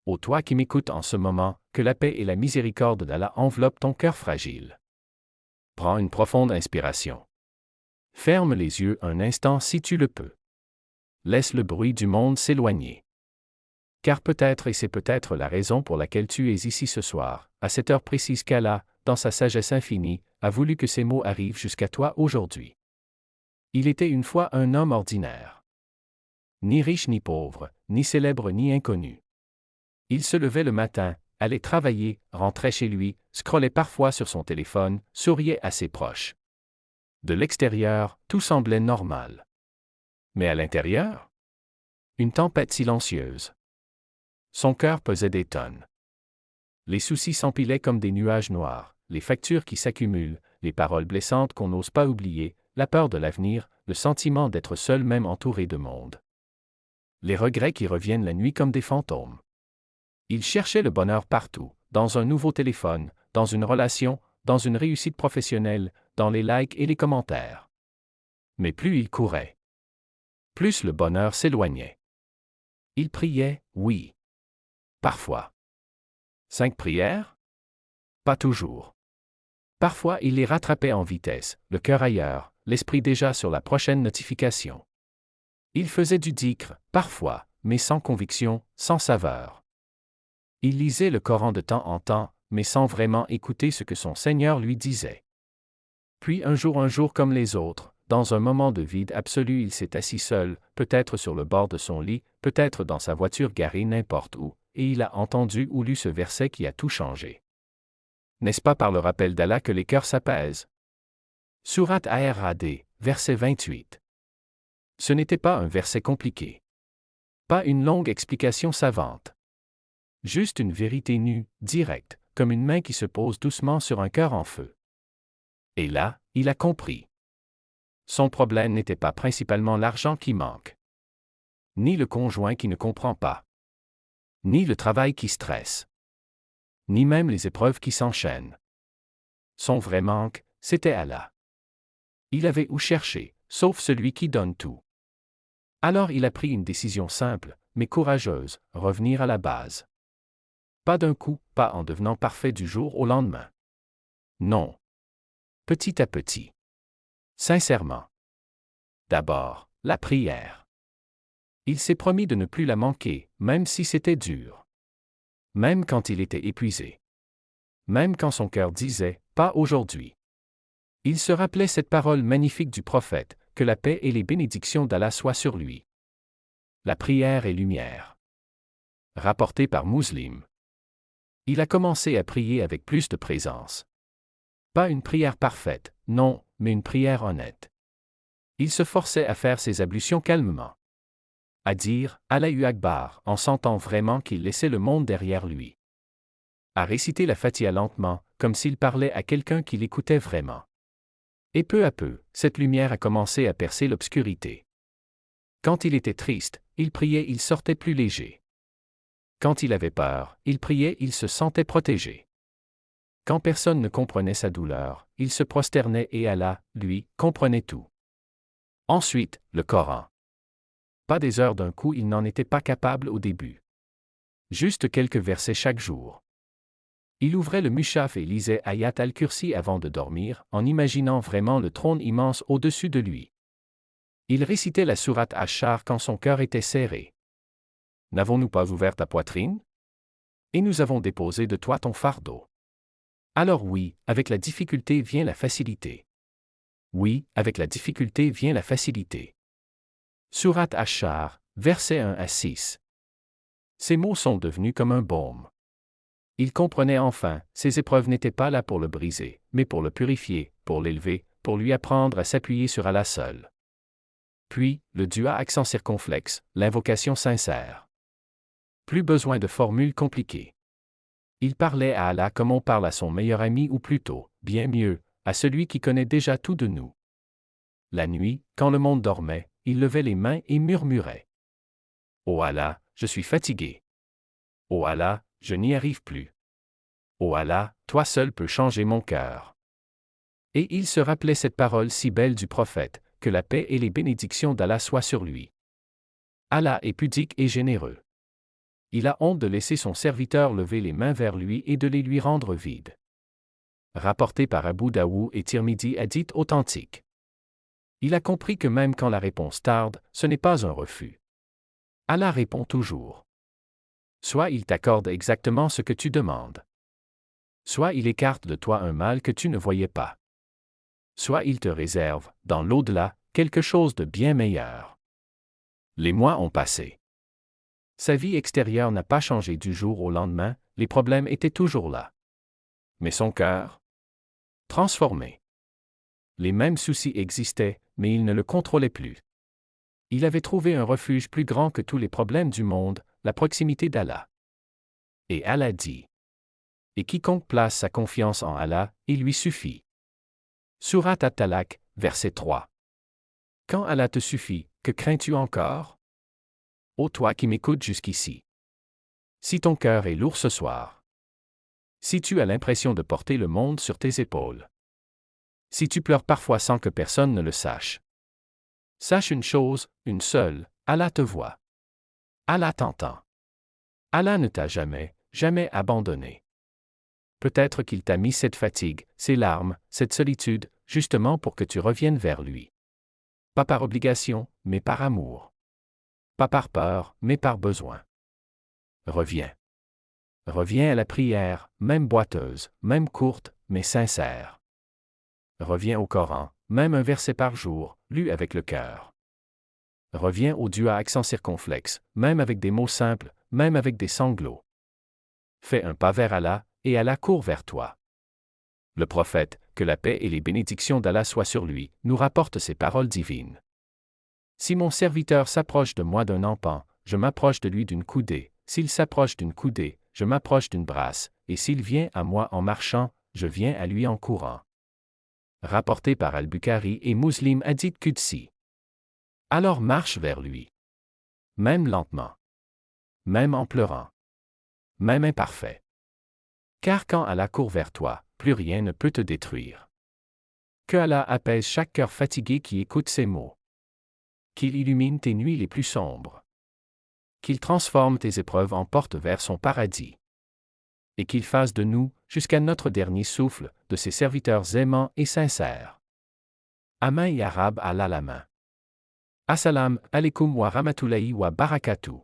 Ô toi qui m'écoutes en ce moment, que la paix et la miséricorde d'Allah enveloppent ton cœur fragile. Prends une profonde inspiration. Ferme les yeux un instant si tu le peux. Laisse le bruit du monde s'éloigner. Car peut-être, et c'est peut-être la raison pour laquelle tu es ici ce soir, à cette heure précise qu'Allah, dans sa sagesse infinie, a voulu que ces mots arrivent jusqu'à toi aujourd'hui. Il était une fois un homme ordinaire. Ni riche ni pauvre, ni célèbre ni inconnu. Il se levait le matin, allait travailler, rentrait chez lui, scrollait parfois sur son téléphone, souriait à ses proches. De l'extérieur, tout semblait normal. Mais à l'intérieur? Une tempête silencieuse. Son cœur pesait des tonnes. Les soucis s'empilaient comme des nuages noirs, les factures qui s'accumulent, les paroles blessantes qu'on n'ose pas oublier, la peur de l'avenir, le sentiment d'être seul même entouré de monde. Les regrets qui reviennent la nuit comme des fantômes. Il cherchait le bonheur partout, dans un nouveau téléphone, dans une relation, dans une réussite professionnelle, dans les likes et les commentaires. Mais plus il courait, plus le bonheur s'éloignait. Il priait, oui. Parfois. 5 prières? Pas toujours. Parfois il les rattrapait en vitesse, le cœur ailleurs, l'esprit déjà sur la prochaine notification. Il faisait du dhikr, parfois, mais sans conviction, sans saveur. Il lisait le Coran de temps en temps, mais sans vraiment écouter ce que son Seigneur lui disait. Puis un jour comme les autres, dans un moment de vide absolu, il s'est assis seul, peut-être sur le bord de son lit, peut-être dans sa voiture garée n'importe où, et il a entendu ou lu ce verset qui a tout changé. N'est-ce pas par le rappel d'Allah que les cœurs s'apaisent? Sourate Ar-Ra'd, verset 28. Ce n'était pas un verset compliqué. Pas une longue explication savante. Juste une vérité nue, directe, comme une main qui se pose doucement sur un cœur en feu. Et là, il a compris. Son problème n'était pas principalement l'argent qui manque. Ni le conjoint qui ne comprend pas. Ni le travail qui stresse. Ni même les épreuves qui s'enchaînent. Son vrai manque, c'était Allah. Il avait où chercher, sauf celui qui donne tout. Alors il a pris une décision simple, mais courageuse, revenir à la base. Pas d'un coup, pas en devenant parfait du jour au lendemain. Non. Petit à petit. Sincèrement. D'abord, la prière. Il s'est promis de ne plus la manquer, même si c'était dur. Même quand il était épuisé. Même quand son cœur disait « pas aujourd'hui ». Il se rappelait cette parole magnifique du prophète, que la paix et les bénédictions d'Allah soient sur lui. La prière est lumière. Rapporté par Muslim. Il a commencé à prier avec plus de présence. Pas une prière parfaite, non, mais une prière honnête. Il se forçait à faire ses ablutions calmement. À dire « Allahu Akbar » en sentant vraiment qu'il laissait le monde derrière lui. À réciter la Fatiha lentement, comme s'il parlait à quelqu'un qui l'écoutait vraiment. Et peu à peu, cette lumière a commencé à percer l'obscurité. Quand il était triste, il priait, il sortait plus léger. Quand il avait peur, il priait, il se sentait protégé. Quand personne ne comprenait sa douleur, il se prosternait et Allah, lui, comprenait tout. Ensuite, le Coran. Pas des heures d'un coup, il n'en était pas capable au début. Juste quelques versets chaque jour. Il ouvrait le Mushaf et lisait Ayat al-Kursi avant de dormir, en imaginant vraiment le trône immense au-dessus de lui. Il récitait la sourate Ash-Shar quand son cœur était serré. N'avons-nous pas ouvert ta poitrine? Et nous avons déposé de toi ton fardeau. Alors oui, avec la difficulté vient la facilité. Oui, avec la difficulté vient la facilité. Sourate Ash-Shar, versets 1 à 6. Ces mots sont devenus comme un baume. Il comprenait enfin, ces épreuves n'étaient pas là pour le briser, mais pour le purifier, pour l'élever, pour lui apprendre à s'appuyer sur Allah seul. Puis, le dua accent circonflexe, l'invocation sincère. Plus besoin de formules compliquées. Il parlait à Allah comme on parle à son meilleur ami ou plutôt, bien mieux, à celui qui connaît déjà tout de nous. La nuit, quand le monde dormait, il levait les mains et murmurait. « Oh Allah, je suis fatigué. Oh Allah, je n'y arrive plus. Oh Allah, toi seul peux changer mon cœur. » Et il se rappelait cette parole si belle du prophète, que la paix et les bénédictions d'Allah soient sur lui. Allah est pudique et généreux. Il a honte de laisser son serviteur lever les mains vers lui et de les lui rendre vides. Rapporté par Abu Daoud et Tirmidhi hadith authentique. Il a compris que même quand la réponse tarde, ce n'est pas un refus. Allah répond toujours. Soit il t'accorde exactement ce que tu demandes. Soit il écarte de toi un mal que tu ne voyais pas. Soit il te réserve, dans l'au-delà, quelque chose de bien meilleur. Les mois ont passé. Sa vie extérieure n'a pas changé du jour au lendemain, les problèmes étaient toujours là. Mais son cœur? Transformé. Les mêmes soucis existaient, mais il ne le contrôlait plus. Il avait trouvé un refuge plus grand que tous les problèmes du monde, la proximité d'Allah. Et Allah dit. Et quiconque place sa confiance en Allah, il lui suffit. Surat At-Talaq, verset 3. Quand Allah te suffit, que crains-tu encore? Ô toi qui m'écoutes jusqu'ici. Si ton cœur est lourd ce soir. Si tu as l'impression de porter le monde sur tes épaules. Si tu pleures parfois sans que personne ne le sache. Sache une chose, une seule, Allah te voit. Allah t'entend. Allah ne t'a jamais, jamais abandonné. Peut-être qu'il t'a mis cette fatigue, ces larmes, cette solitude, justement pour que tu reviennes vers lui. Pas par obligation, mais par amour. Pas par peur, mais par besoin. Reviens. Reviens à la prière, même boiteuse, même courte, mais sincère. Reviens au Coran, même un verset par jour, lu avec le cœur. Reviens au Dieu à accent circonflexe, même avec des mots simples, même avec des sanglots. Fais un pas vers Allah, et Allah court vers toi. Le prophète, que la paix et les bénédictions d'Allah soient sur lui, nous rapporte ces paroles divines. Si mon serviteur s'approche de moi d'un empan, je m'approche de lui d'une coudée, s'il s'approche d'une coudée, je m'approche d'une brasse, et s'il vient à moi en marchant, je viens à lui en courant. Rapporté par Al-Bukhari et Muslim hadith Qudsi. Alors marche vers lui. Même lentement. Même en pleurant. Même imparfait. Car quand Allah court vers toi, plus rien ne peut te détruire. Que Allah apaise chaque cœur fatigué qui écoute ces mots. Qu'il illumine tes nuits les plus sombres. Qu'il transforme tes épreuves en porte vers son paradis. Et qu'il fasse de nous, jusqu'à notre dernier souffle, de ses serviteurs aimants et sincères. Amin ya Rab Allah la main. Assalamu alaikum wa rahmatullahi wa barakatuh.